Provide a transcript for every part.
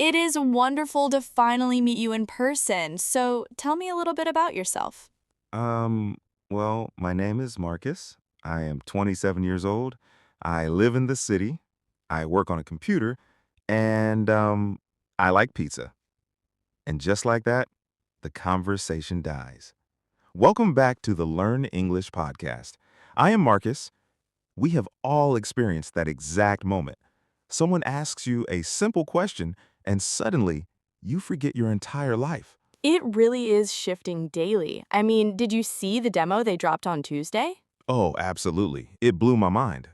It is wonderful to finally meet you in person. So tell me a little bit about yourself. Um, my name is Marcus. I am 27 years old. I live in the city. I work on a computer, and I like pizza. And just like that, the conversation dies. Welcome back to the Learn English podcast. I am Marcus. We have all experienced that exact moment. Someone asks you a simple question, and suddenly you forget your entire life. It really is shifting daily. I mean, did you see the demo they dropped on Tuesday? Oh, absolutely. It blew my mind.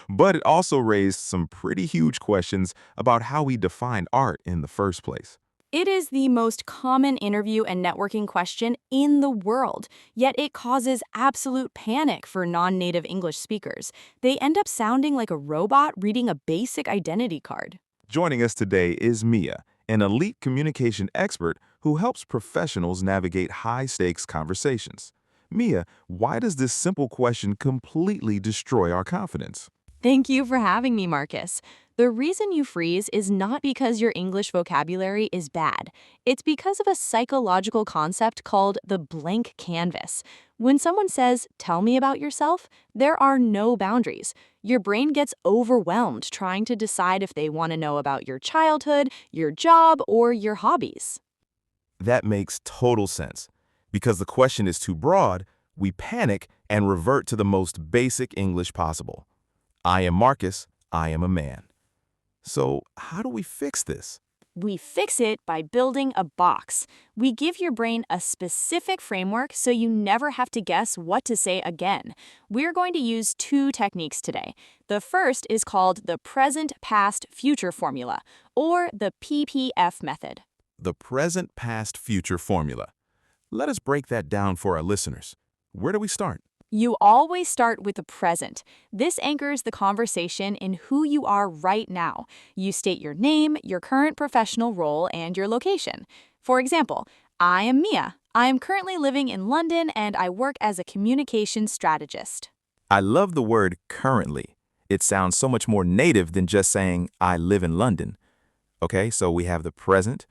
But it also raised some pretty huge questions about how we define art in the first place. It is the most common interview and networking question in the world, yet it causes absolute panic for non-native English speakers. They end up sounding like a robot reading a basic identity card. Joining us today is Mia, an elite communication expert who helps professionals navigate high-stakes conversations. Mia, why does this simple question completely destroy our confidence? Thank you for having me, Marcus. The reason you freeze is not because your English vocabulary is bad. It's because of a psychological concept called the blank canvas. When someone says, "Tell me about yourself," there are no boundaries. Your brain gets overwhelmed trying to decide if they want to know about your childhood, your job, or your hobbies. That makes total sense. Because the question is too broad, we panic and revert to the most basic English possible. I am Marcus, I am a man. So, how do we fix this? We fix it by building a box. We give your brain a specific framework so you never have to guess what to say again. We're going to use two techniques today. The first is called the present, past, future formula, or the PPF method. The present, past, future formula. Let us break that down for our listeners. Where do we start? You always start with the present. This anchors the conversation in who you are right now. You state your name, your current professional role, and your location. For example, I am Mia. I am currently living in London and I work as a communication strategist. I love the word currently. It sounds so much more native than just saying, I live in London. Okay, so we have the present.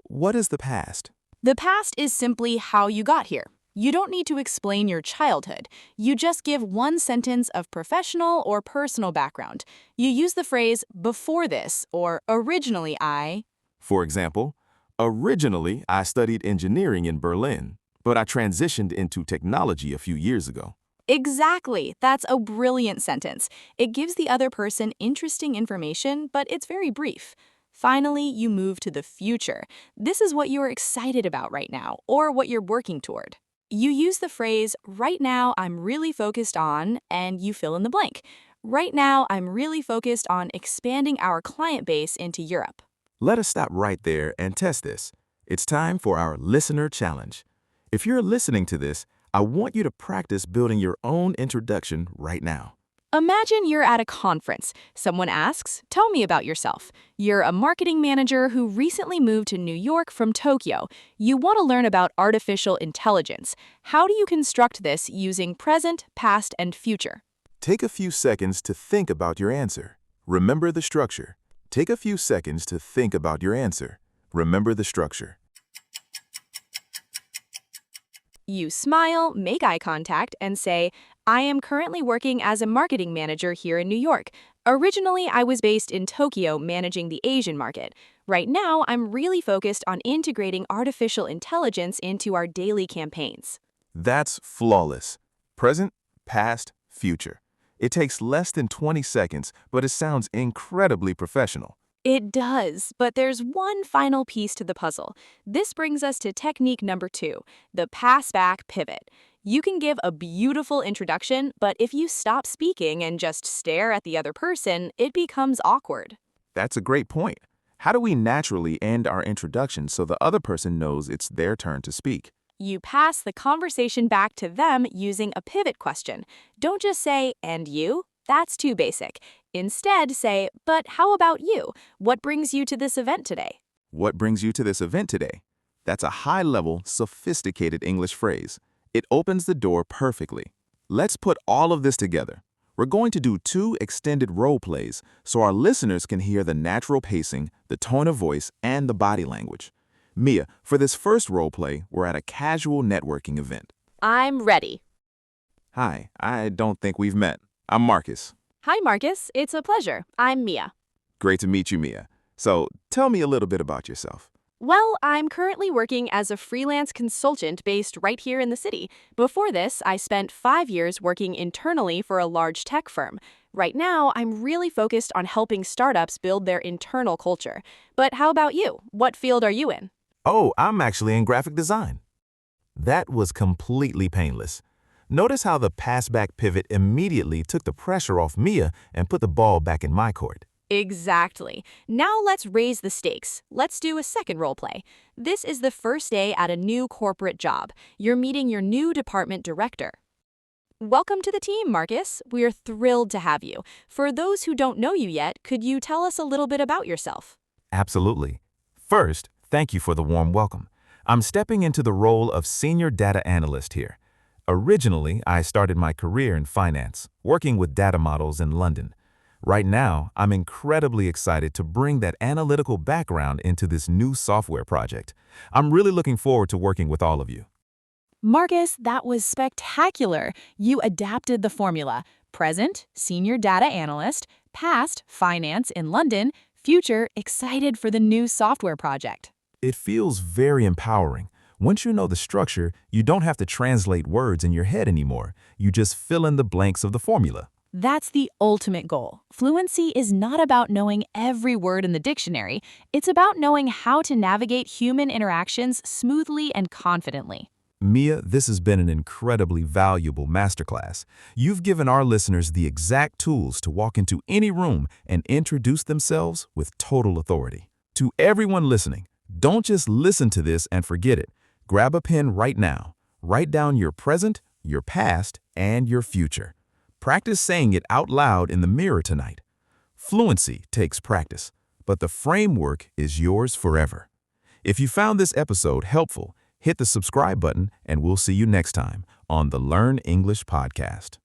What is the past? The past is simply how you got here. You don't need to explain your childhood. You just give one sentence of professional or personal background. You use the phrase before this or originally I. For example, originally I studied engineering in Berlin, but I transitioned into technology a few years ago. Exactly. That's a brilliant sentence. It gives the other person interesting information, but it's very brief. Finally, you move to the future. This is what you're excited about right now or what you're working toward. You use the phrase, right now I'm really focused on, and you fill in the blank. Right now I'm really focused on expanding our client base into Europe. Let us stop right there and test this. It's time for our listener challenge. If you're listening to this, I want you to practice building your own introduction right now. Imagine you're at a conference. Someone asks, "Tell me about yourself." You're a marketing manager who recently moved to New York from Tokyo. You want to learn about artificial intelligence. How do you construct this using present, past, and future? Take a few seconds to think about your answer. Remember the structure. Take a few seconds to think about your answer. Remember the structure. You smile, make eye contact, and say, "I am currently working as a marketing manager here in New York. Originally, I was based in Tokyo managing the Asian market. Right now, I'm really focused on integrating artificial intelligence into our daily campaigns." That's flawless. Present, past, future. It takes less than 20 seconds, but it sounds incredibly professional. It does, but there's one final piece to the puzzle. This brings us to technique number 2, the pass-back pivot. You can give a beautiful introduction, but if you stop speaking and just stare at the other person, it becomes awkward. That's a great point. How do we naturally end our introduction so the other person knows it's their turn to speak? You pass the conversation back to them using a pivot question. Don't just say, "And you?" That's too basic. Instead, say, "But how about you? What brings you to this event today?" What brings you to this event today? That's a high-level, sophisticated English phrase. It opens the door perfectly. Let's put all of this together. We're going to do 2 extended role plays so our listeners can hear the natural pacing, the tone of voice, and the body language. Mia, for this first role play, we're at a casual networking event. I'm ready. Hi, I don't think we've met. I'm Marcus. Hi, Marcus. It's a pleasure. I'm Mia. Great to meet you, Mia. So, tell me a little bit about yourself. Well, I'm currently working as a freelance consultant based right here in the city. Before this, I spent 5 years working internally for a large tech firm. Right now, I'm really focused on helping startups build their internal culture. But how about you? What field are you in? Oh, I'm actually in graphic design. That was completely painless. Notice how the pass-back pivot immediately took the pressure off Mia and put the ball back in my court. Exactly. Now let's raise the stakes. Let's do a second role play. This is the first day at a new corporate job. You're meeting your new department director. Welcome to the team, Marcus. We're thrilled to have you. For those who don't know you yet, could you tell us a little bit about yourself? Absolutely. First, thank you for the warm welcome. I'm stepping into the role of Senior Data Analyst here. Originally, I started my career in finance, working with data models in London. Right now, I'm incredibly excited to bring that analytical background into this new software project. I'm really looking forward to working with all of you. Marcus, that was spectacular. You adapted the formula. Present, senior data analyst. Past, finance in London. Future, excited for the new software project. It feels very empowering. Once you know the structure, you don't have to translate words in your head anymore. You just fill in the blanks of the formula. That's the ultimate goal. Fluency is not about knowing every word in the dictionary. It's about knowing how to navigate human interactions smoothly and confidently. Mia, this has been an incredibly valuable masterclass. You've given our listeners the exact tools to walk into any room and introduce themselves with total authority. To everyone listening, don't just listen to this and forget it. Grab a pen right now. Write down your present, your past, and your future. Practice saying it out loud in the mirror tonight. Fluency takes practice, but the framework is yours forever. If you found this episode helpful, hit the subscribe button and we'll see you next time on the Learn English podcast.